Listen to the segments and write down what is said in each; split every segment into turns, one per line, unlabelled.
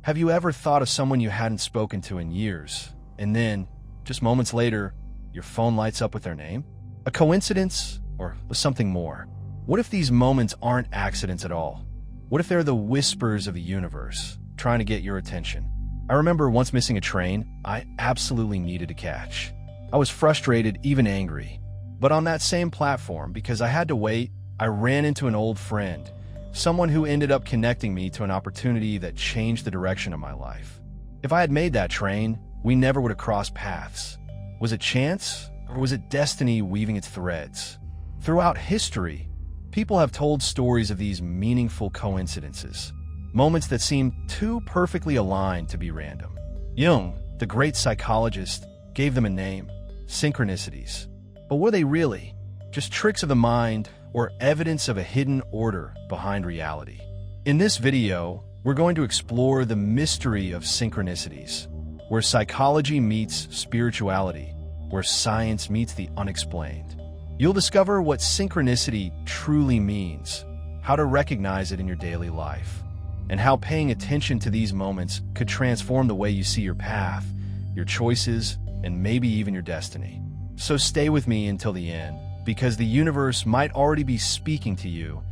Have you ever thought of someone you hadn't spoken to in years, and then, just moments later, your phone lights up with their name? A coincidence, or something more? What if these moments aren't accidents at all? What if they're the whispers of the universe, trying to get your attention? I remember once missing a train I absolutely needed to catch. I was frustrated, even angry. But on that same platform, because I had to wait, I ran into an old friend, someone who ended up connecting me to an opportunity that changed the direction of my life. If I had made that train, we never would have crossed paths. Was it chance, or was it destiny weaving its threads? Throughout history, people have told stories of these meaningful coincidences, moments that seem too perfectly aligned to be random. Jung, the great psychologist, gave them a name: synchronicities. But were they really just tricks of the mind or evidence of a hidden order behind reality? In this video, we're going to explore the mystery of synchronicities, where psychology meets spirituality, where science meets the unexplained. You'll discover what synchronicity truly means, how to recognize it in your daily life, and how paying attention to these moments could transform the way you see your path, your choices, and maybe even your destiny. So stay with me until the end, because the universe might already be speaking to you,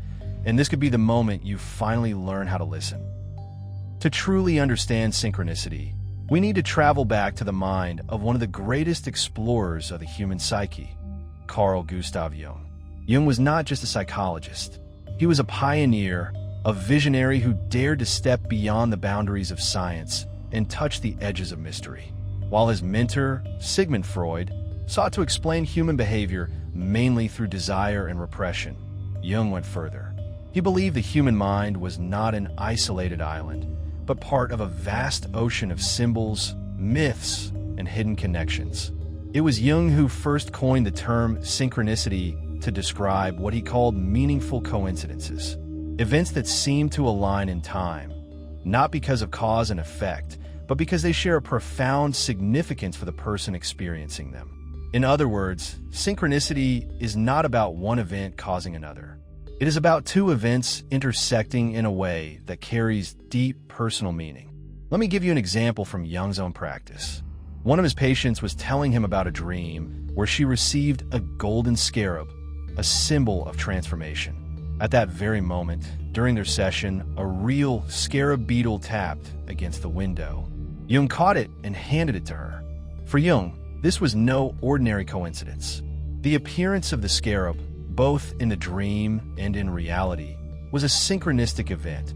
and this could be the moment you finally learn how to listen. To truly understand synchronicity, we need to travel back to the mind of one of the greatest explorers of the human psyche, Carl Gustav Jung. Jung was not just a psychologist. He was a pioneer, a visionary who dared to step beyond the boundaries of science and touch the edges of mystery. While his mentor, Sigmund Freud, sought to explain human behavior mainly through desire and repression, Jung went further. He believed the human mind was not an isolated island, but part of a vast ocean of symbols, myths, and hidden connections. It was Jung who first coined the term synchronicity to describe what he called meaningful coincidences, events that seem to align in time, not because of cause and effect, but because they share a profound significance for the person experiencing them. In other words, synchronicity is not about one event causing another. It is about two events intersecting in a way that carries deep personal meaning. Let me give you an example from Jung's own practice. One of his patients was telling him about a dream where she received a golden scarab, a symbol of transformation. At that very moment, during their session, a real scarab beetle tapped against the window. Jung caught it and handed it to her. For Jung, this was no ordinary coincidence. The appearance of the scarab, both in the dream and in reality, was a synchronistic event,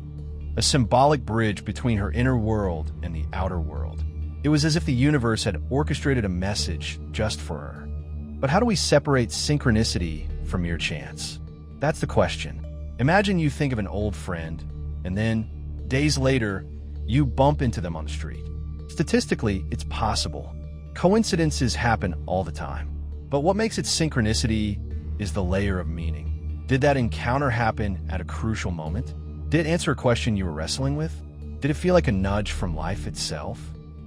a symbolic bridge between her inner world and the outer world. It was as if the universe had orchestrated a message just for her. But how do we separate synchronicity from mere chance? That's the question. Imagine you think of an old friend, and then, days later, you bump into them on the street. Statistically, it's possible. Coincidences happen all the time. But what makes it synchronicity is the layer of meaning. Did that encounter happen at a crucial moment? Did it answer a question you were wrestling with? Did it feel like a nudge from life itself?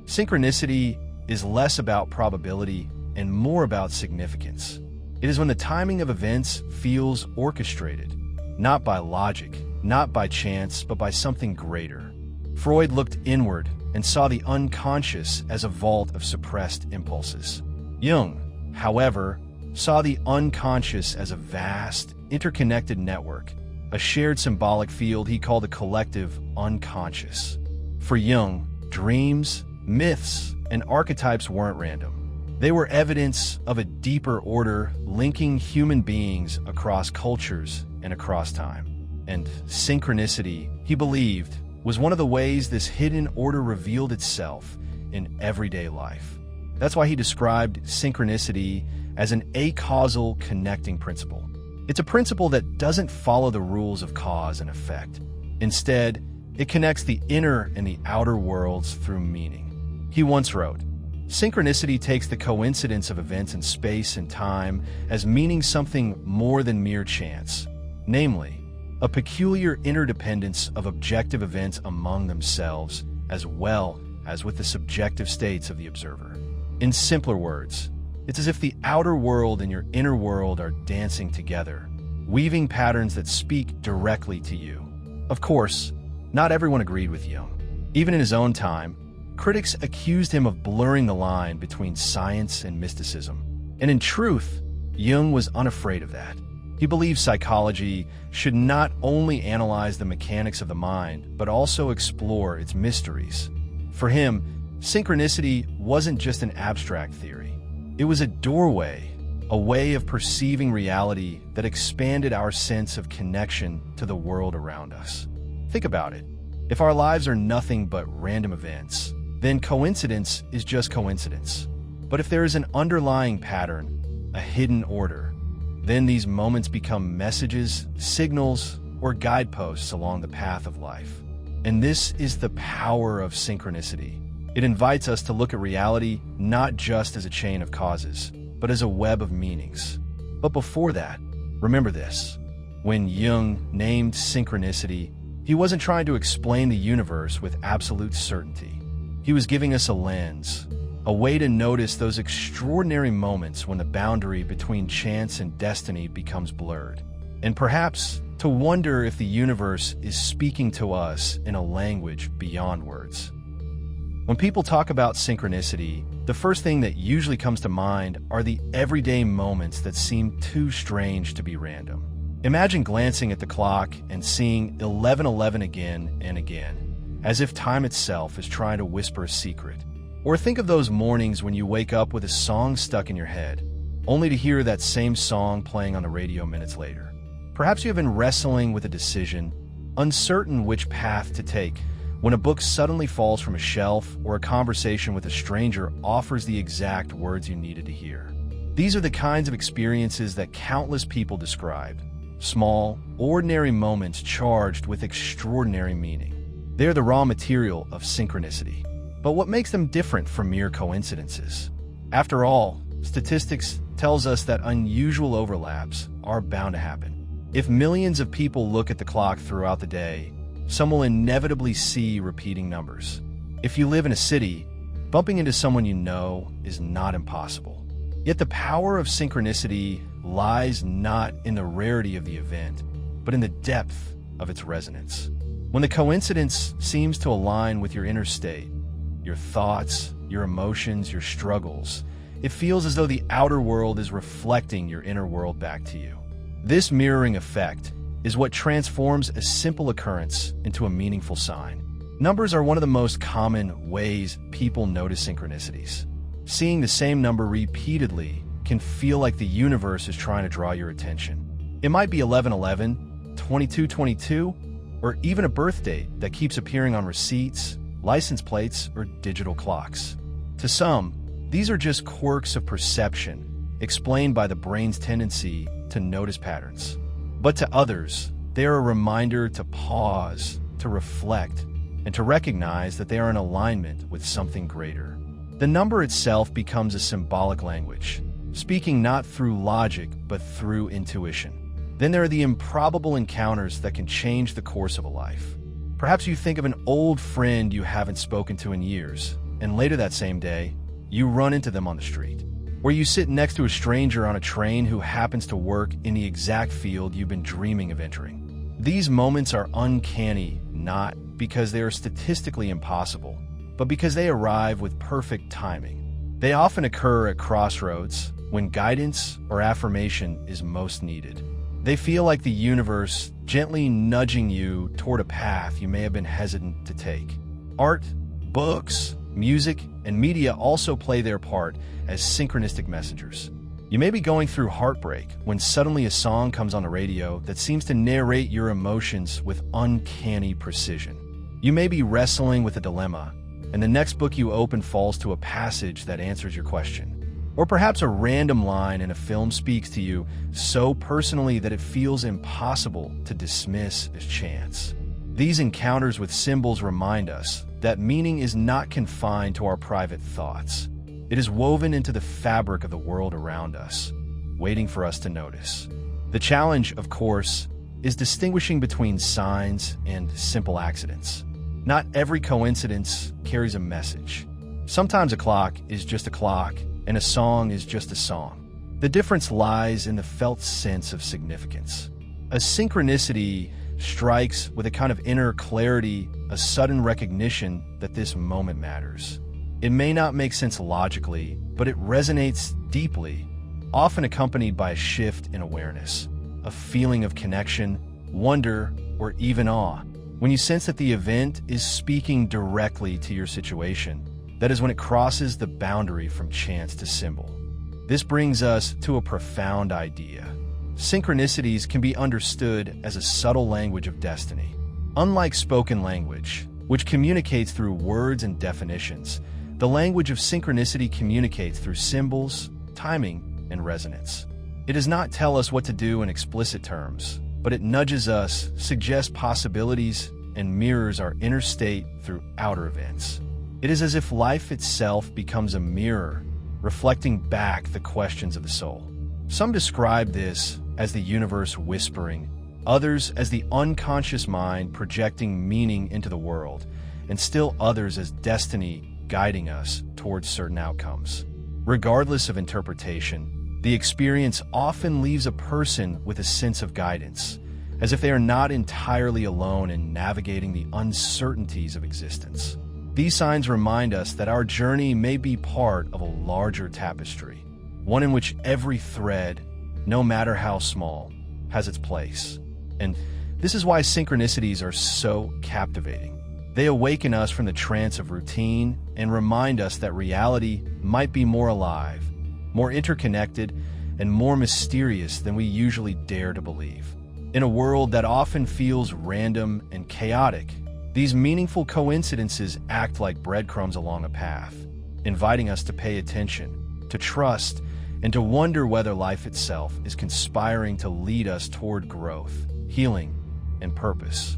Synchronicity is less about probability and more about significance. It is when the timing of events feels orchestrated, not by logic, not by chance, but by something greater. Freud looked inward and saw the unconscious as a vault of suppressed impulses. Jung, however, saw the unconscious as a vast, interconnected network, a shared symbolic field he called the collective unconscious. For Jung, dreams, myths, and archetypes weren't random. They were evidence of a deeper order linking human beings across cultures and across time. And synchronicity, he believed, was one of the ways this hidden order revealed itself in everyday life. That's why he described synchronicity as an acausal connecting principle. It's a principle that doesn't follow the rules of cause and effect. Instead, it connects the inner and the outer worlds through meaning. He once wrote, "Synchronicity takes the coincidence of events in space and time as meaning something more than mere chance, namely, a peculiar interdependence of objective events among themselves as well as with the subjective states of the observer." In simpler words, it's as if the outer world and your inner world are dancing together, weaving patterns that speak directly to you. Of course, not everyone agreed with Jung. Even in his own time, critics accused him of blurring the line between science and mysticism. And in truth, Jung was unafraid of that. He believed psychology should not only analyze the mechanics of the mind, but also explore its mysteries. For him, synchronicity wasn't just an abstract theory. It was a doorway, a way of perceiving reality that expanded our sense of connection to the world around us. Think about it. If our lives are nothing but random events, then coincidence is just coincidence. But if there is an underlying pattern, a hidden order, then these moments become messages, signals, or guideposts along the path of life. And this is the power of synchronicity. It invites us to look at reality not just as a chain of causes, but as a web of meanings. But before that, remember this. When Jung named synchronicity, he wasn't trying to explain the universe with absolute certainty. He was giving us a lens, a way to notice those extraordinary moments when the boundary between chance and destiny becomes blurred, and perhaps to wonder if the universe is speaking to us in a language beyond words. When people talk about synchronicity, the first thing that usually comes to mind are the everyday moments that seem too strange to be random. Imagine glancing at the clock and seeing 11:11 again and again, as if time itself is trying to whisper a secret. Or think of those mornings when you wake up with a song stuck in your head, only to hear that same song playing on the radio minutes later. Perhaps you have been wrestling with a decision, uncertain which path to take, when a book suddenly falls from a shelf or a conversation with a stranger offers the exact words you needed to hear. These are the kinds of experiences that countless people described. Small, ordinary moments charged with extraordinary meaning. They're the raw material of synchronicity. But what makes them different from mere coincidences? After all, statistics tells us that unusual overlaps are bound to happen. If millions of people look at the clock throughout the day, some will inevitably see repeating numbers. If you live in a city, bumping into someone you know is not impossible. Yet the power of synchronicity lies not in the rarity of the event, but in the depth of its resonance. When the coincidence seems to align with your inner state, your thoughts, your emotions, your struggles, it feels as though the outer world is reflecting your inner world back to you. This mirroring effect is what transforms a simple occurrence into a meaningful sign. Numbers are one of the most common ways people notice synchronicities. Seeing the same number repeatedly can feel like the universe is trying to draw your attention. It might be 11:11, 22:22, or even a birth date that keeps appearing on receipts, license plates, or digital clocks. To some, these are just quirks of perception, explained by the brain's tendency to notice patterns. But to others, they are a reminder to pause, to reflect, and to recognize that they are in alignment with something greater. The number itself becomes a symbolic language, speaking not through logic, but through intuition. Then there are the improbable encounters that can change the course of a life. Perhaps you think of an old friend you haven't spoken to in years, and later that same day, you run into them on the street. Or you sit next to a stranger on a train who happens to work in the exact field you've been dreaming of entering. These moments are uncanny, not because they are statistically impossible, but because they arrive with perfect timing. They often occur at crossroads, when guidance or affirmation is most needed. They feel like the universe gently nudging you toward a path you may have been hesitant to take. Art, books, music, and media also play their part as synchronistic messengers. You may be going through heartbreak when suddenly a song comes on the radio that seems to narrate your emotions with uncanny precision. You may be wrestling with a dilemma, and the next book you open falls to a passage that answers your question. Or perhaps a random line in a film speaks to you so personally that it feels impossible to dismiss as chance. These encounters with symbols remind us that meaning is not confined to our private thoughts. It is woven into the fabric of the world around us, waiting for us to notice. The challenge, of course, is distinguishing between signs and simple accidents. Not every coincidence carries a message. Sometimes a clock is just a clock, and a song is just a song. The difference lies in the felt sense of significance. A synchronicity strikes with a kind of inner clarity a sudden recognition that this moment matters. It may not make sense logically, but it resonates deeply, often accompanied by a shift in awareness, a feeling of connection, wonder, or even awe. When you sense that the event is speaking directly to your situation, that is when it crosses the boundary from chance to symbol. This brings us to a profound idea. Synchronicities can be understood as a subtle language of destiny. Unlike spoken language, which communicates through words and definitions, the language of synchronicity communicates through symbols, timing, and resonance. It does not tell us what to do in explicit terms, but it nudges us, suggests possibilities, and mirrors our inner state through outer events. It is as if life itself becomes a mirror, reflecting back the questions of the soul. Some describe this as the universe whispering, others as the unconscious mind projecting meaning into the world, and still others as destiny guiding us towards certain outcomes. Regardless of interpretation, the experience often leaves a person with a sense of guidance, as if they are not entirely alone in navigating the uncertainties of existence. These signs remind us that our journey may be part of a larger tapestry, one in which every thread, no matter how small, has its place. And this is why synchronicities are so captivating. They awaken us from the trance of routine and remind us that reality might be more alive, more interconnected, and more mysterious than we usually dare to believe. In a world that often feels random and chaotic, these meaningful coincidences act like breadcrumbs along a path, inviting us to pay attention, to trust, and to wonder whether life itself is conspiring to lead us toward growth, healing, and purpose.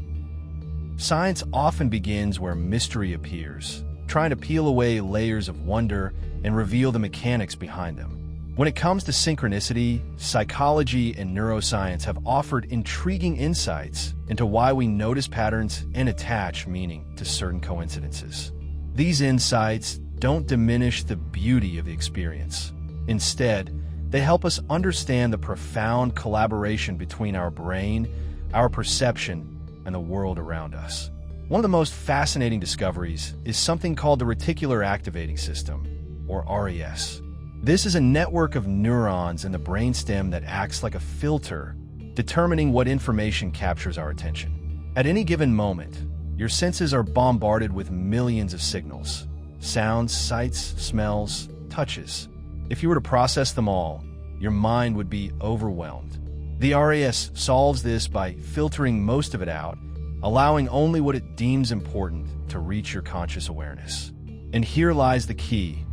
Science often begins where mystery appears, trying to peel away layers of wonder and reveal the mechanics behind them. When it comes to synchronicity, psychology and neuroscience have offered intriguing insights into why we notice patterns and attach meaning to certain coincidences. These insights don't diminish the beauty of the experience. Instead, they help us understand the profound collaboration between our brain, our perception, and the world around us. One of the most fascinating discoveries is something called the reticular activating system, or RAS. This is a network of neurons in the brainstem that acts like a filter, determining what information captures our attention. At any given moment, your senses are bombarded with millions of signals: sounds, sights, smells, touches. If you were to process them all, your mind would be overwhelmed. The RAS solves this by filtering most of it out, allowing only what it deems important to reach your conscious awareness. And here lies the key.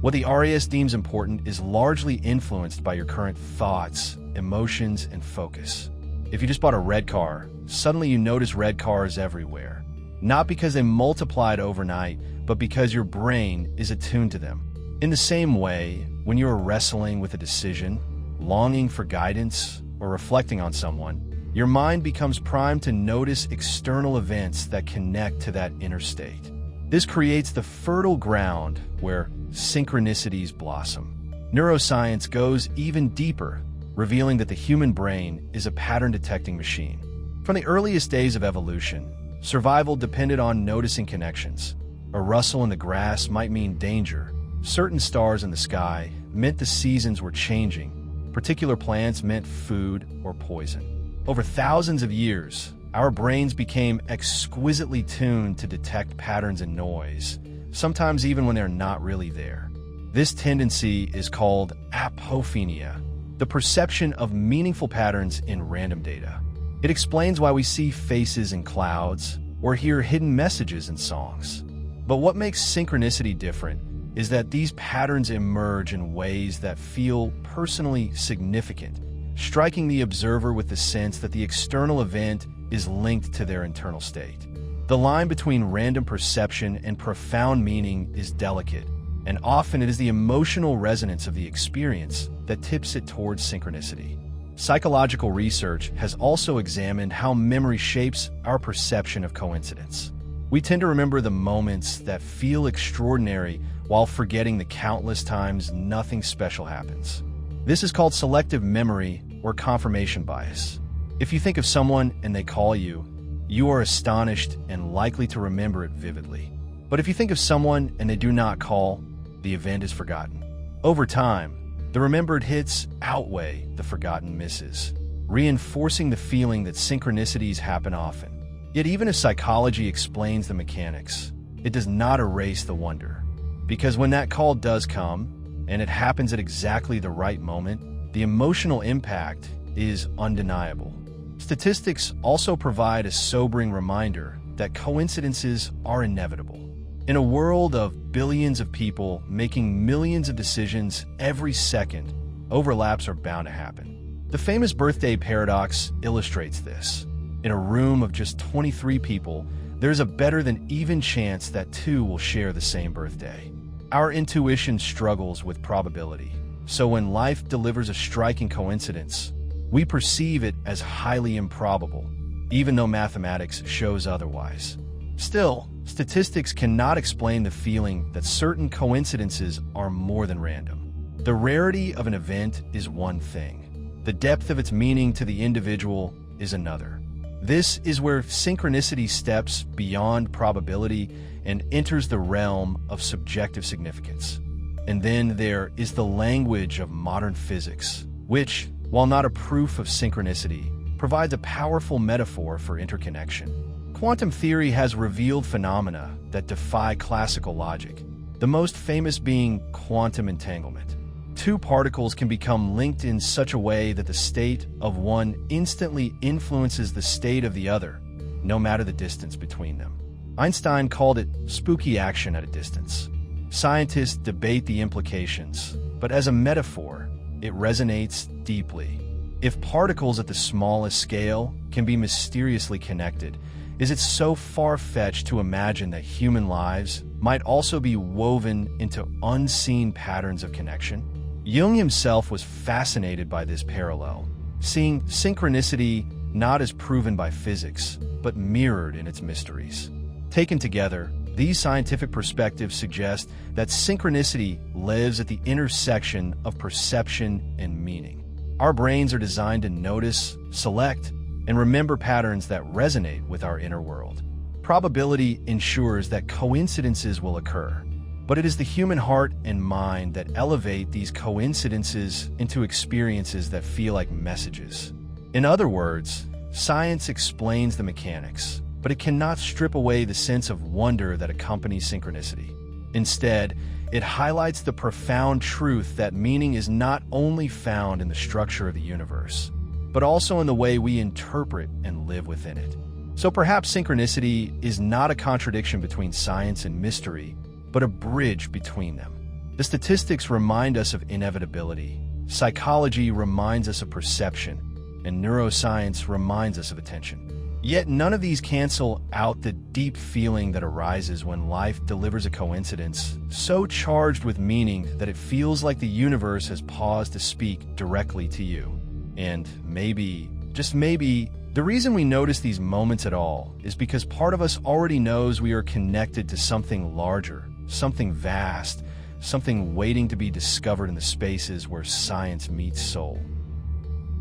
What the RAS deems important is largely influenced by your current thoughts, emotions, and focus. If you just bought a red car, suddenly you notice red cars everywhere. Not because they multiplied overnight, but because your brain is attuned to them. In the same way, when you are wrestling with a decision, longing for guidance, or reflecting on someone, your mind becomes primed to notice external events that connect to that inner state. This creates the fertile ground where synchronicities blossom. Neuroscience goes even deeper, revealing that the human brain is a pattern-detecting machine. From the earliest days of evolution, survival depended on noticing connections. A rustle in the grass might mean danger. Certain stars in the sky meant the seasons were changing. Particular plants meant food or poison. Over thousands of years, our brains became exquisitely tuned to detect patterns and noise, sometimes even when they're not really there. This tendency is called apophenia, the perception of meaningful patterns in random data. It explains why we see faces in clouds or hear hidden messages in songs. But what makes synchronicity different is that these patterns emerge in ways that feel personally significant, striking the observer with the sense that the external event is linked to their internal state. The line between random perception and profound meaning is delicate, and often it is the emotional resonance of the experience that tips it towards synchronicity. Psychological research has also examined how memory shapes our perception of coincidence. We tend to remember the moments that feel extraordinary while forgetting the countless times nothing special happens. This is called selective memory or confirmation bias. If you think of someone and they call you, you are astonished and likely to remember it vividly. But if you think of someone and they do not call, the event is forgotten. Over time, the remembered hits outweigh the forgotten misses, reinforcing the feeling that synchronicities happen often. Yet even if psychology explains the mechanics, it does not erase the wonder. Because when that call does come, and it happens at exactly the right moment, the emotional impact is undeniable. Statistics also provide a sobering reminder that coincidences are inevitable. In a world of billions of people making millions of decisions every second, overlaps are bound to happen. The famous birthday paradox illustrates this. In a room of just 23 people, there's a better than even chance that 2 will share the same birthday. Our intuition struggles with probability, so when life delivers a striking coincidence, we perceive it as highly improbable, even though mathematics shows otherwise. Still, statistics cannot explain the feeling that certain coincidences are more than random. The rarity of an event is one thing. The depth of its meaning to the individual is another. This is where synchronicity steps beyond probability and enters the realm of subjective significance. And then there is the language of modern physics, which, while not a proof of synchronicity, provides a powerful metaphor for interconnection. Quantum theory has revealed phenomena that defy classical logic, the most famous being quantum entanglement. 2 particles can become linked in such a way that the state of one instantly influences the state of the other, no matter the distance between them. Einstein called it spooky action at a distance. Scientists debate the implications, but as a metaphor, it resonates deeply. If particles at the smallest scale can be mysteriously connected, is it so far-fetched to imagine that human lives might also be woven into unseen patterns of connection? Jung himself was fascinated by this parallel, seeing synchronicity not as proven by physics, but mirrored in its mysteries. Taken together, these scientific perspectives suggest that synchronicity lives at the intersection of perception and meaning. Our brains are designed to notice, select, and remember patterns that resonate with our inner world. Probability ensures that coincidences will occur, but it is the human heart and mind that elevate these coincidences into experiences that feel like messages. In other words, science explains the mechanics, but it cannot strip away the sense of wonder that accompanies synchronicity. Instead, it highlights the profound truth that meaning is not only found in the structure of the universe, but also in the way we interpret and live within it. So perhaps synchronicity is not a contradiction between science and mystery, but a bridge between them. The statistics remind us of inevitability, psychology reminds us of perception, and neuroscience reminds us of attention. Yet none of these cancel out the deep feeling that arises when life delivers a coincidence so charged with meaning that it feels like the universe has paused to speak directly to you. And maybe, just maybe, the reason we notice these moments at all is because part of us already knows we are connected to something larger, something vast, something waiting to be discovered in the spaces where science meets soul.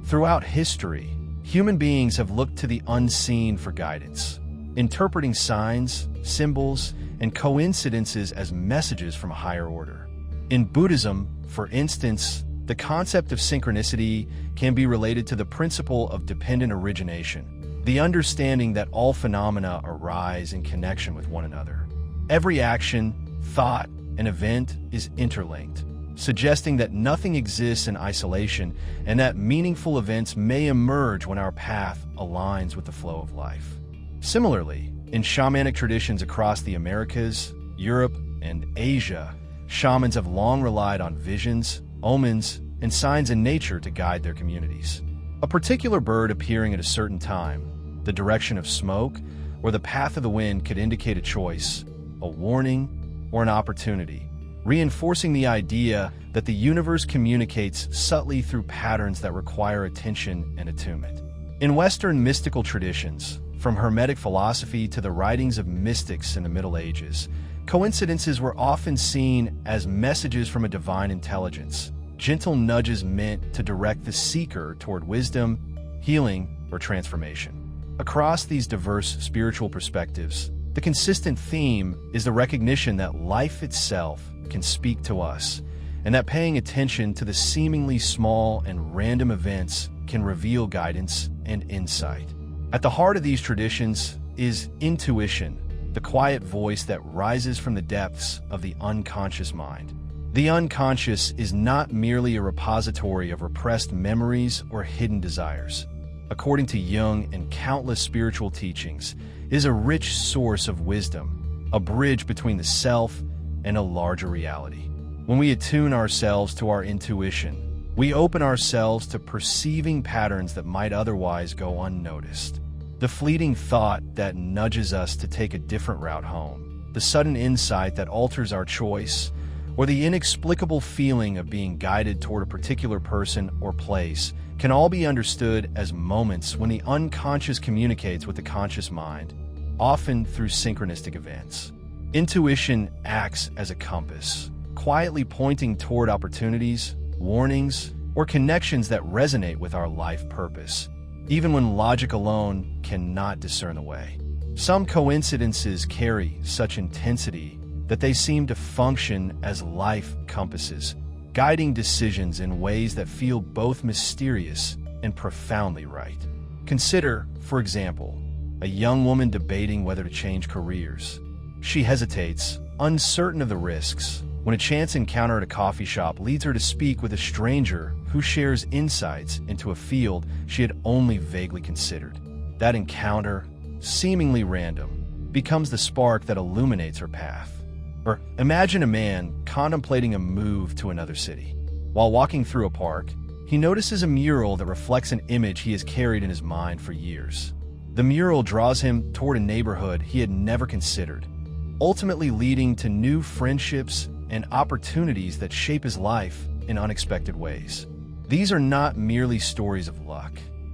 Throughout history, human beings have looked to the unseen for guidance, interpreting signs, symbols, and coincidences as messages from a higher order. In Buddhism, for instance, the concept of synchronicity can be related to the principle of dependent origination, the understanding that all phenomena arise in connection with one another. Every action, thought, and event is interlinked, suggesting that nothing exists in isolation and that meaningful events may emerge when our path aligns with the flow of life. Similarly, in shamanic traditions across the Americas, Europe, and Asia, shamans have long relied on visions, omens, and signs in nature to guide their communities. A particular bird appearing at a certain time, the direction of smoke, or the path of the wind could indicate a choice, a warning, or an opportunity, reinforcing the idea that the universe communicates subtly through patterns that require attention and attunement. In Western mystical traditions, from Hermetic philosophy to the writings of mystics in the Middle Ages, coincidences were often seen as messages from a divine intelligence, gentle nudges meant to direct the seeker toward wisdom, healing, or transformation. Across these diverse spiritual perspectives, the consistent theme is the recognition that life itself can speak to us, and that paying attention to the seemingly small and random events can reveal guidance and insight. At the heart of these traditions is intuition, the quiet voice that rises from the depths of the unconscious mind. The unconscious is not merely a repository of repressed memories or hidden desires. According to Jung and countless spiritual teachings, it is a rich source of wisdom, a bridge between the self and a larger reality. When we attune ourselves to our intuition, we open ourselves to perceiving patterns that might otherwise go unnoticed. The fleeting thought that nudges us to take a different route home, the sudden insight that alters our choice, or the inexplicable feeling of being guided toward a particular person or place can all be understood as moments when the unconscious communicates with the conscious mind, often through synchronistic events. Intuition acts as a compass, quietly pointing toward opportunities, warnings, or connections that resonate with our life purpose, even when logic alone cannot discern the way. Some coincidences carry such intensity that they seem to function as life compasses, guiding decisions in ways that feel both mysterious and profoundly right. Consider, for example, a young woman debating whether to change careers. She hesitates, uncertain of the risks, when a chance encounter at a coffee shop leads her to speak with a stranger who shares insights into a field she had only vaguely considered. That encounter, seemingly random, becomes the spark that illuminates her path. Or imagine a man contemplating a move to another city. While walking through a park, he notices a mural that reflects an image he has carried in his mind for years. The mural draws him toward a neighborhood he had never considered, ultimately leading to new friendships and opportunities that shape his life in unexpected ways. These are not merely stories of luck.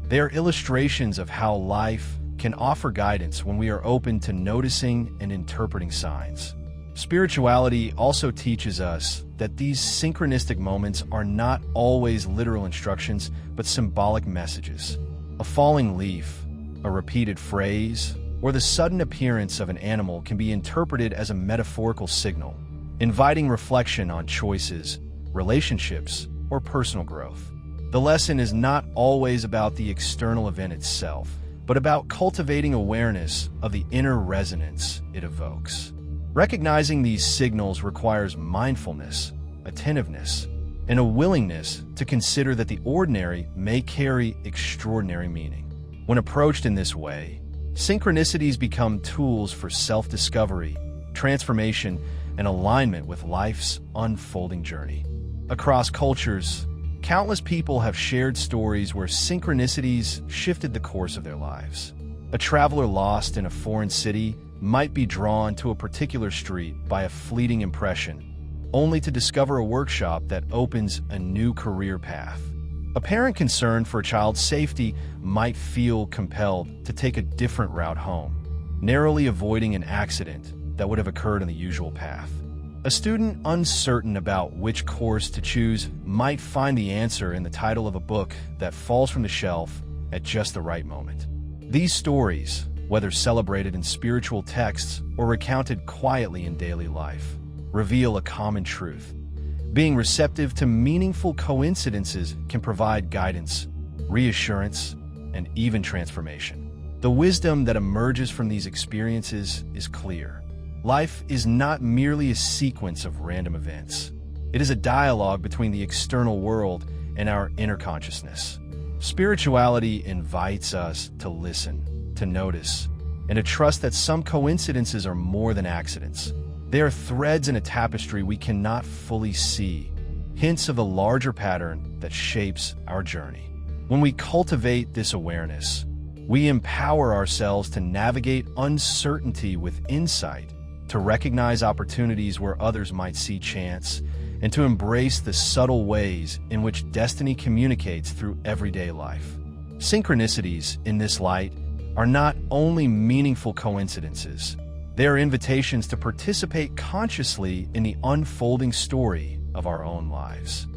They are illustrations of how life can offer guidance when we are open to noticing and interpreting signs. Spirituality also teaches us that these synchronistic moments are not always literal instructions, but symbolic messages. A falling leaf, a repeated phrase, or the sudden appearance of an animal can be interpreted as a metaphorical signal, inviting reflection on choices, relationships, or personal growth. The lesson is not always about the external event itself, but about cultivating awareness of the inner resonance it evokes. Recognizing these signals requires mindfulness, attentiveness, and a willingness to consider that the ordinary may carry extraordinary meaning. When approached in this way, synchronicities become tools for self-discovery, transformation, and alignment with life's unfolding journey. Across cultures, countless people have shared stories where synchronicities shifted the course of their lives. A traveler lost in a foreign city might be drawn to a particular street by a fleeting impression, only to discover a workshop that opens a new career path. A parent concerned for a child's safety might feel compelled to take a different route home, narrowly avoiding an accident that would have occurred in the usual path. A student uncertain about which course to choose might find the answer in the title of a book that falls from the shelf at just the right moment. These stories, whether celebrated in spiritual texts or recounted quietly in daily life, reveal a common truth. Being receptive to meaningful coincidences can provide guidance, reassurance, and even transformation. The wisdom that emerges from these experiences is clear. Life is not merely a sequence of random events. It is a dialogue between the external world and our inner consciousness. Spirituality invites us to listen, to notice, and to trust that some coincidences are more than accidents. They are threads in a tapestry we cannot fully see, hints of the larger pattern that shapes our journey. When we cultivate this awareness, we empower ourselves to navigate uncertainty with insight, to recognize opportunities where others might see chance, and to embrace the subtle ways in which destiny communicates through everyday life. Synchronicities, in this light, are not only meaningful coincidences, they are invitations to participate consciously in the unfolding story of our own lives.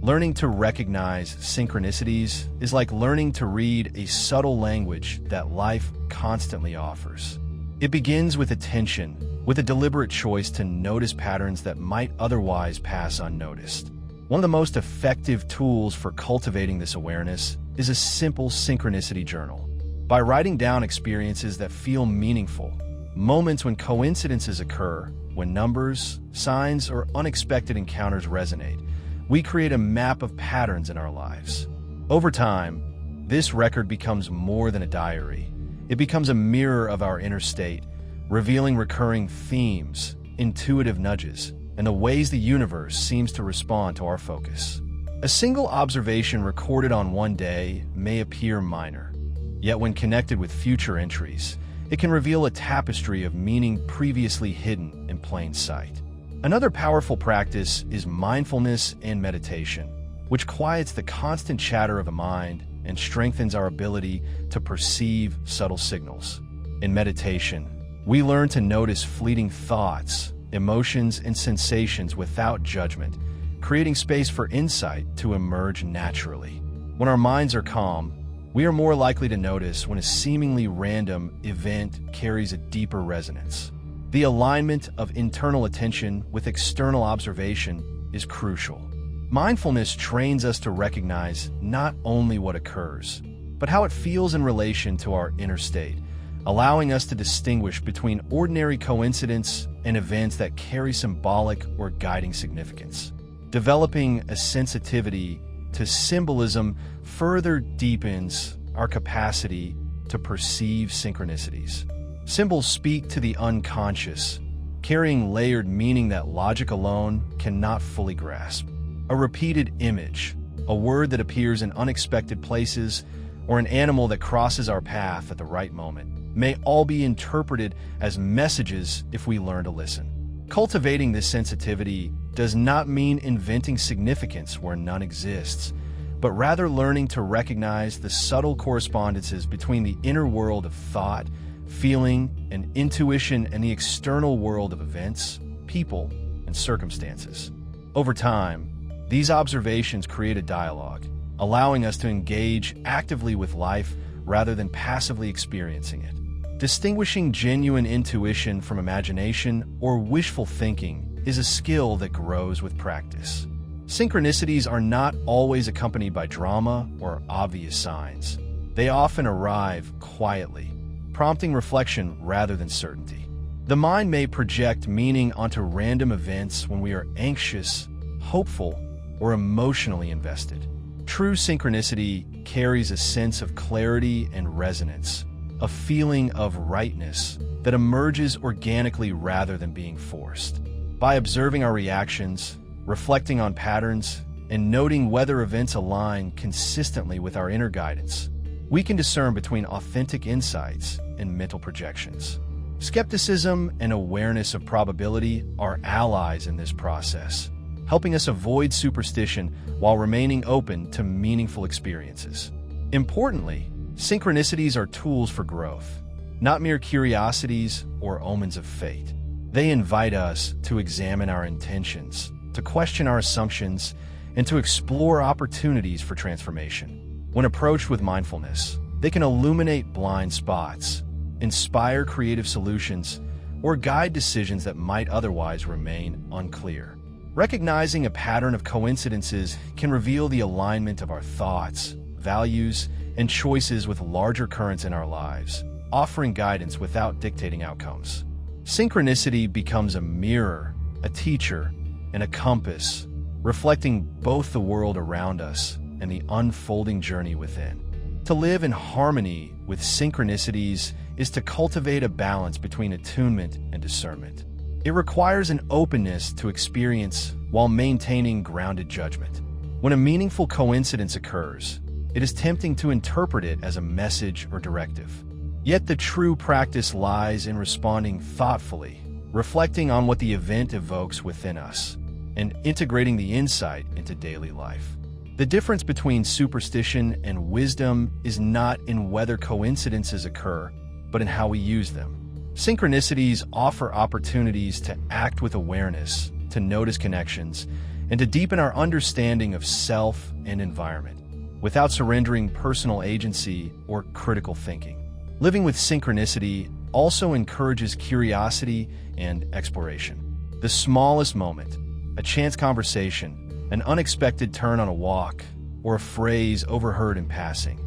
Learning to recognize synchronicities is like learning to read a subtle language that life constantly offers. It begins with attention, with a deliberate choice to notice patterns that might otherwise pass unnoticed. One of the most effective tools for cultivating this awareness is a simple synchronicity journal. By writing down experiences that feel meaningful, moments when coincidences occur, when numbers, signs, or unexpected encounters resonate, we create a map of patterns in our lives. Over time, this record becomes more than a diary. It becomes a mirror of our inner state, revealing recurring themes, intuitive nudges, and the ways the universe seems to respond to our focus. A single observation recorded on one day may appear minor, yet when connected with future entries, it can reveal a tapestry of meaning previously hidden in plain sight. Another powerful practice is mindfulness and meditation, which quiets the constant chatter of the mind and strengthens our ability to perceive subtle signals. In meditation, we learn to notice fleeting thoughts, emotions, and sensations without judgment, creating space for insight to emerge naturally. When our minds are calm, we are more likely to notice when a seemingly random event carries a deeper resonance. The alignment of internal attention with external observation is crucial. Mindfulness trains us to recognize not only what occurs, but how it feels in relation to our inner state, allowing us to distinguish between ordinary coincidence and events that carry symbolic or guiding significance. Developing a sensitivity to symbolism further deepens our capacity to perceive synchronicities. Symbols speak to the unconscious, carrying layered meaning that logic alone cannot fully grasp. A repeated image, a word that appears in unexpected places, or an animal that crosses our path at the right moment, may all be interpreted as messages if we learn to listen. Cultivating this sensitivity does not mean inventing significance where none exists, but rather learning to recognize the subtle correspondences between the inner world of thought, feeling, and intuition and the external world of events, people, and circumstances. Over time, these observations create a dialogue, allowing us to engage actively with life rather than passively experiencing it. Distinguishing genuine intuition from imagination or wishful thinking is a skill that grows with practice. Synchronicities are not always accompanied by drama or obvious signs. They often arrive quietly, prompting reflection rather than certainty. The mind may project meaning onto random events when we are anxious, hopeful, or emotionally invested. True synchronicity carries a sense of clarity and resonance, a feeling of rightness that emerges organically rather than being forced. By observing our reactions, reflecting on patterns, and noting whether events align consistently with our inner guidance, we can discern between authentic insights and mental projections. Skepticism and awareness of probability are allies in this process, helping us avoid superstition while remaining open to meaningful experiences. Importantly, synchronicities are tools for growth, not mere curiosities or omens of fate. They invite us to examine our intentions, to question our assumptions, and to explore opportunities for transformation. When approached with mindfulness, they can illuminate blind spots, inspire creative solutions, or guide decisions that might otherwise remain unclear. Recognizing a pattern of coincidences can reveal the alignment of our thoughts, values, and choices with larger currents in our lives, offering guidance without dictating outcomes. Synchronicity becomes a mirror, a teacher, and a compass, reflecting both the world around us and the unfolding journey within. To live in harmony with synchronicities is to cultivate a balance between attunement and discernment. It requires an openness to experience while maintaining grounded judgment. When a meaningful coincidence occurs, it is tempting to interpret it as a message or directive. Yet the true practice lies in responding thoughtfully, reflecting on what the event evokes within us, and integrating the insight into daily life. The difference between superstition and wisdom is not in whether coincidences occur, but in how we use them. Synchronicities offer opportunities to act with awareness, to notice connections, and to deepen our understanding of self and environment, without surrendering personal agency or critical thinking. Living with synchronicity also encourages curiosity and exploration. The smallest moment, a chance conversation, an unexpected turn on a walk, or a phrase overheard in passing,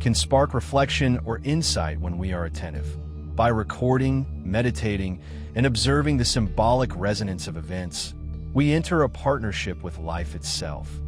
can spark reflection or insight when we are attentive. By recording, meditating, and observing the symbolic resonance of events, we enter a partnership with life itself,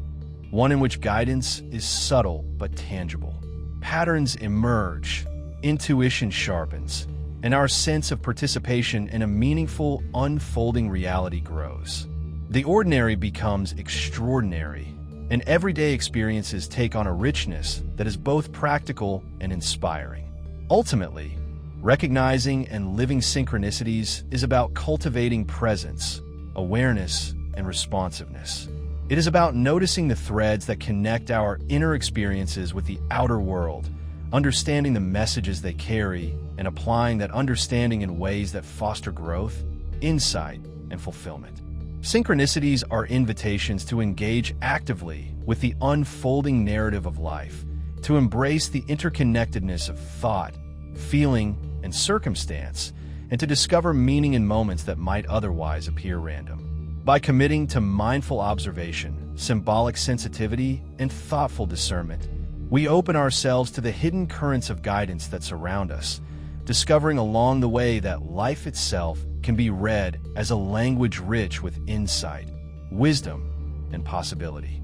one in which guidance is subtle but tangible. Patterns emerge, intuition sharpens, and our sense of participation in a meaningful, unfolding reality grows. The ordinary becomes extraordinary, and everyday experiences take on a richness that is both practical and inspiring. Ultimately, recognizing and living synchronicities is about cultivating presence, awareness, and responsiveness. It is about noticing the threads that connect our inner experiences with the outer world, understanding the messages they carry, and applying that understanding in ways that foster growth, insight, and fulfillment. Synchronicities are invitations to engage actively with the unfolding narrative of life, to embrace the interconnectedness of thought, feeling, and circumstance, and to discover meaning in moments that might otherwise appear random. By committing to mindful observation, symbolic sensitivity, and thoughtful discernment, we open ourselves to the hidden currents of guidance that surround us, discovering along the way that life itself can be read as a language rich with insight, wisdom, and possibility.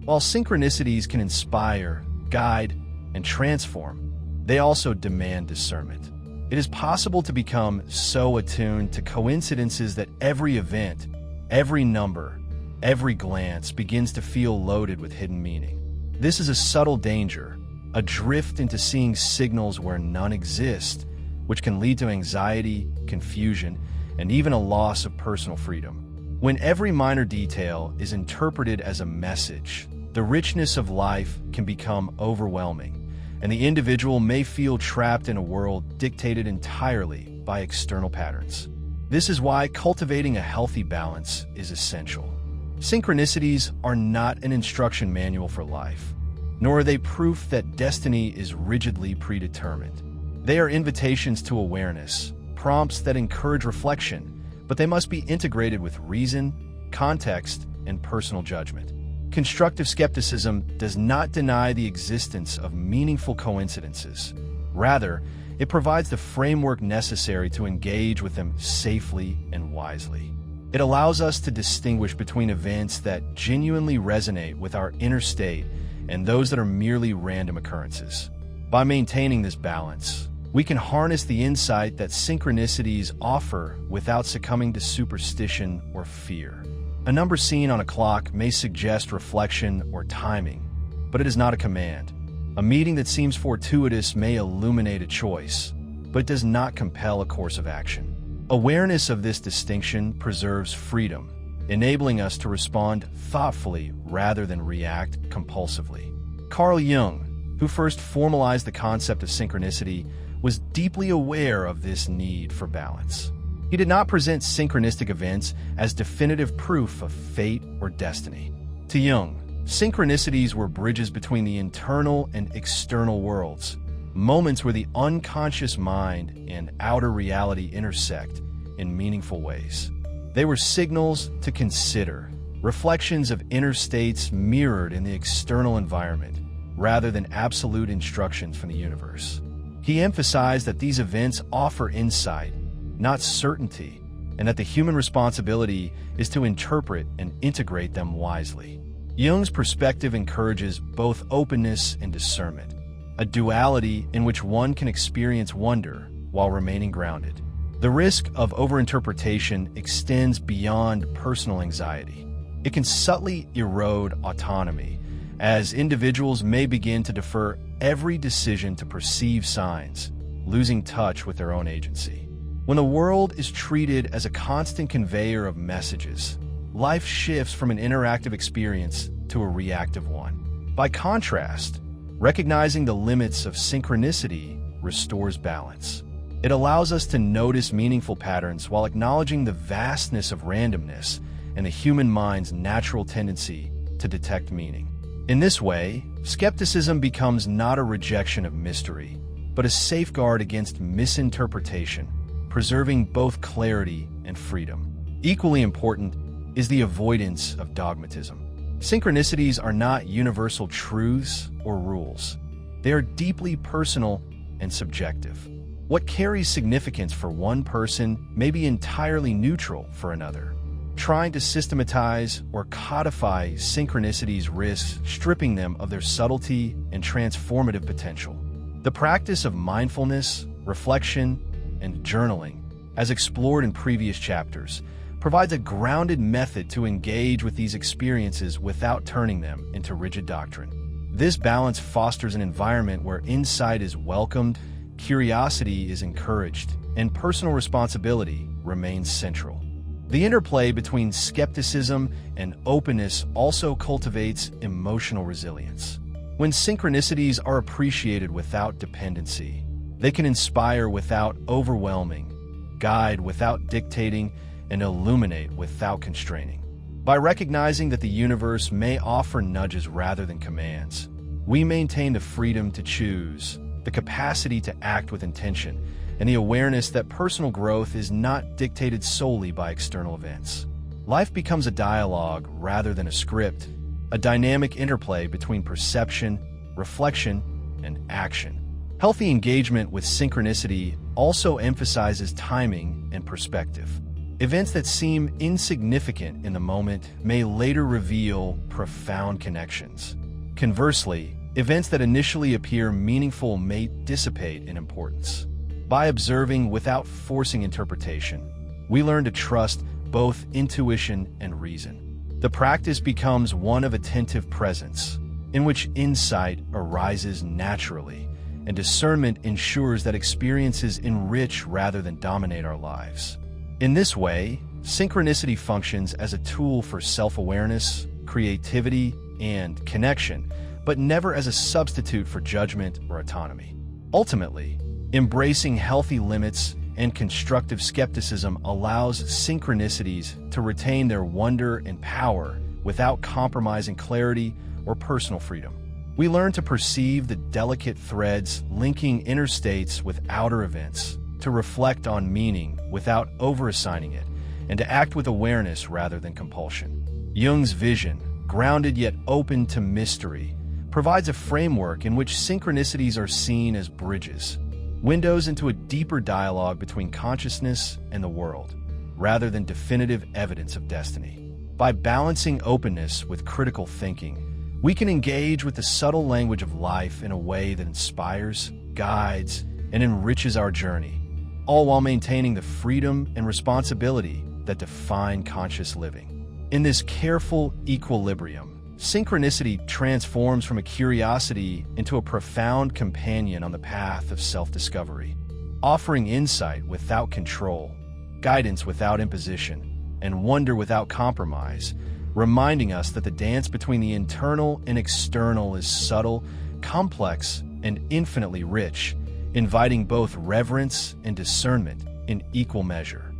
While synchronicities can inspire, guide, and transform, they also demand discernment. It is possible to become so attuned to coincidences that every event, every number, every glance begins to feel loaded with hidden meaning. This is a subtle danger, a drift into seeing signals where none exist, which can lead to anxiety, confusion, and even a loss of personal freedom. When every minor detail is interpreted as a message, the richness of life can become overwhelming, and the individual may feel trapped in a world dictated entirely by external patterns. This is why cultivating a healthy balance is essential. Synchronicities are not an instruction manual for life, nor are they proof that destiny is rigidly predetermined. They are invitations to awareness, prompts that encourage reflection, but they must be integrated with reason, context, and personal judgment. Constructive skepticism does not deny the existence of meaningful coincidences. Rather, it provides the framework necessary to engage with them safely and wisely. It allows us to distinguish between events that genuinely resonate with our inner state and those that are merely random occurrences. By maintaining this balance, we can harness the insight that synchronicities offer without succumbing to superstition or fear. A number seen on a clock may suggest reflection or timing, but it is not a command. A meeting that seems fortuitous may illuminate a choice, but it does not compel a course of action. Awareness of this distinction preserves freedom, enabling us to respond thoughtfully rather than react compulsively. Carl Jung, who first formalized the concept of synchronicity, was deeply aware of this need for balance. He did not present synchronistic events as definitive proof of fate or destiny. To Jung, synchronicities were bridges between the internal and external worlds, moments where the unconscious mind and outer reality intersect in meaningful ways. They were signals to consider, reflections of inner states mirrored in the external environment, rather than absolute instructions from the universe. He emphasized that these events offer insight, not certainty, and that the human responsibility is to interpret and integrate them wisely. Jung's perspective encourages both openness and discernment, a duality in which one can experience wonder while remaining grounded. The risk of overinterpretation extends beyond personal anxiety. It can subtly erode autonomy, as individuals may begin to defer every decision to perceive signs, losing touch with their own agency. When the world is treated as a constant conveyor of messages, life shifts from an interactive experience to a reactive one. By contrast, recognizing the limits of synchronicity restores balance. It allows us to notice meaningful patterns while acknowledging the vastness of randomness and the human mind's natural tendency to detect meaning. In this way, skepticism becomes not a rejection of mystery, but a safeguard against misinterpretation, preserving both clarity and freedom. Equally important is the avoidance of dogmatism. Synchronicities are not universal truths or rules. They are deeply personal and subjective. What carries significance for one person may be entirely neutral for another. Trying to systematize or codify synchronicities risks stripping them of their subtlety and transformative potential. The practice of mindfulness, reflection, and journaling, as explored in previous chapters, provides a grounded method to engage with these experiences without turning them into rigid doctrine. This balance fosters an environment where insight is welcomed, curiosity is encouraged, and personal responsibility remains central. The interplay between skepticism and openness also cultivates emotional resilience. When synchronicities are appreciated without dependency, they can inspire without overwhelming, guide without dictating, and illuminate without constraining. By recognizing that the universe may offer nudges rather than commands, we maintain the freedom to choose, the capacity to act with intention, and the awareness that personal growth is not dictated solely by external events. Life becomes a dialogue rather than a script, a dynamic interplay between perception, reflection, and action. Healthy engagement with synchronicity also emphasizes timing and perspective. Events that seem insignificant in the moment may later reveal profound connections. Conversely, events that initially appear meaningful may dissipate in importance. By observing without forcing interpretation, we learn to trust both intuition and reason. The practice becomes one of attentive presence, in which insight arises naturally, and discernment ensures that experiences enrich rather than dominate our lives. In this way, synchronicity functions as a tool for self-awareness, creativity, and connection, but never as a substitute for judgment or autonomy. Ultimately, embracing healthy limits and constructive skepticism allows synchronicities to retain their wonder and power without compromising clarity or personal freedom. We learn to perceive the delicate threads linking inner states with outer events, to reflect on meaning without over-assigning it, and to act with awareness rather than compulsion. Jung's vision, grounded yet open to mystery, provides a framework in which synchronicities are seen as bridges, windows into a deeper dialogue between consciousness and the world, rather than definitive evidence of destiny. By balancing openness with critical thinking, we can engage with the subtle language of life in a way that inspires, guides, and enriches our journey, all while maintaining the freedom and responsibility that define conscious living. In this careful equilibrium, synchronicity transforms from a curiosity into a profound companion on the path of self-discovery, offering insight without control, guidance without imposition, and wonder without compromise, reminding us that the dance between the internal and external is subtle, complex, and infinitely rich, inviting both reverence and discernment in equal measure.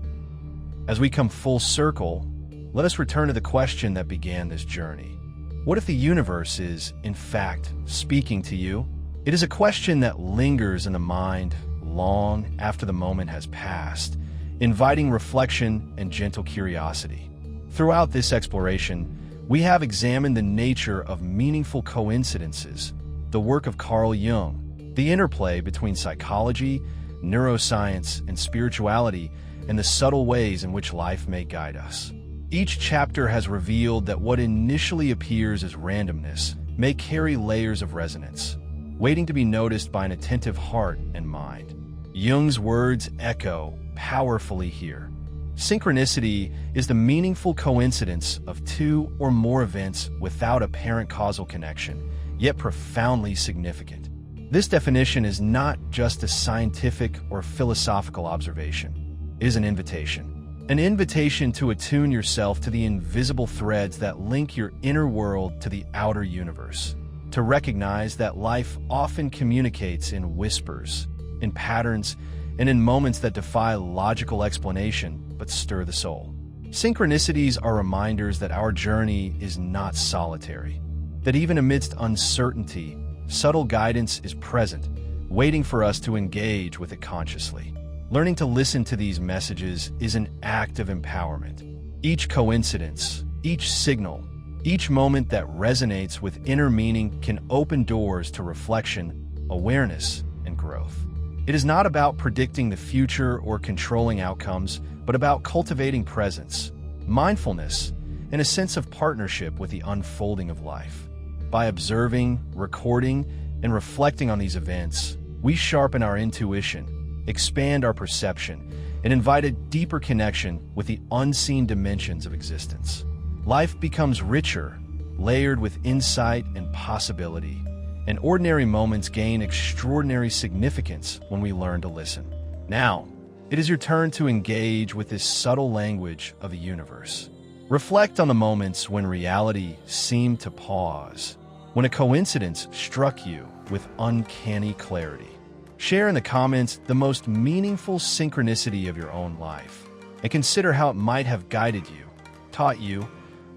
As we come full circle, let us return to the question that began this journey. What if the universe is, in fact, speaking to you? It is a question that lingers in the mind long after the moment has passed, inviting reflection and gentle curiosity. Throughout this exploration, we have examined the nature of meaningful coincidences, the work of Carl Jung, the interplay between psychology, neuroscience, and spirituality, and the subtle ways in which life may guide us. Each chapter has revealed that what initially appears as randomness may carry layers of resonance, waiting to be noticed by an attentive heart and mind. Jung's words echo powerfully here. Synchronicity is the meaningful coincidence of two or more events without apparent causal connection, yet profoundly significant. This definition is not just a scientific or philosophical observation. It is an invitation. An invitation to attune yourself to the invisible threads that link your inner world to the outer universe, to recognize that life often communicates in whispers, in patterns, and in moments that defy logical explanation but stir the soul. Synchronicities are reminders that our journey is not solitary, that even amidst uncertainty, subtle guidance is present, waiting for us to engage with it consciously. Learning to listen to these messages is an act of empowerment. Each coincidence, each signal, each moment that resonates with inner meaning can open doors to reflection, awareness, and growth. It is not about predicting the future or controlling outcomes, but about cultivating presence, mindfulness, and a sense of partnership with the unfolding of life. By observing, recording, and reflecting on these events, we sharpen our intuition, expand our perception, and invite a deeper connection with the unseen dimensions of existence. Life becomes richer, layered with insight and possibility, and ordinary moments gain extraordinary significance when we learn to listen. Now, it is your turn to engage with this subtle language of the universe. Reflect on the moments when reality seemed to pause, when a coincidence struck you with uncanny clarity. Share in the comments the most meaningful synchronicity of your own life, and consider how it might have guided you, taught you,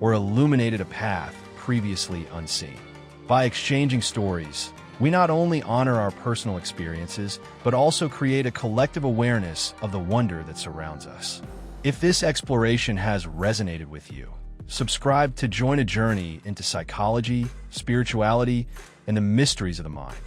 or illuminated a path previously unseen. By exchanging stories, we not only honor our personal experiences, but also create a collective awareness of the wonder that surrounds us. If this exploration has resonated with you, subscribe to join a journey into psychology, spirituality, and the mysteries of the mind.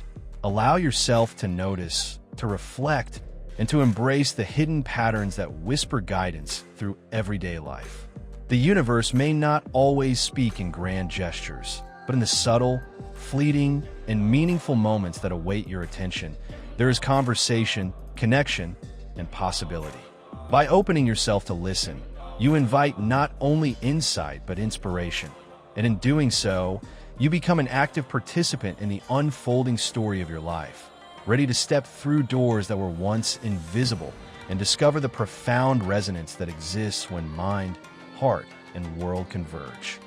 Allow yourself to notice, to reflect, and to embrace the hidden patterns that whisper guidance through everyday life. The universe may not always speak in grand gestures, but in the subtle, fleeting, and meaningful moments that await your attention, there is conversation, connection, and possibility. By opening yourself to listen, you invite not only insight but inspiration, and in doing so, you become an active participant in the unfolding story of your life, ready to step through doors that were once invisible and discover the profound resonance that exists when mind, heart, and world converge.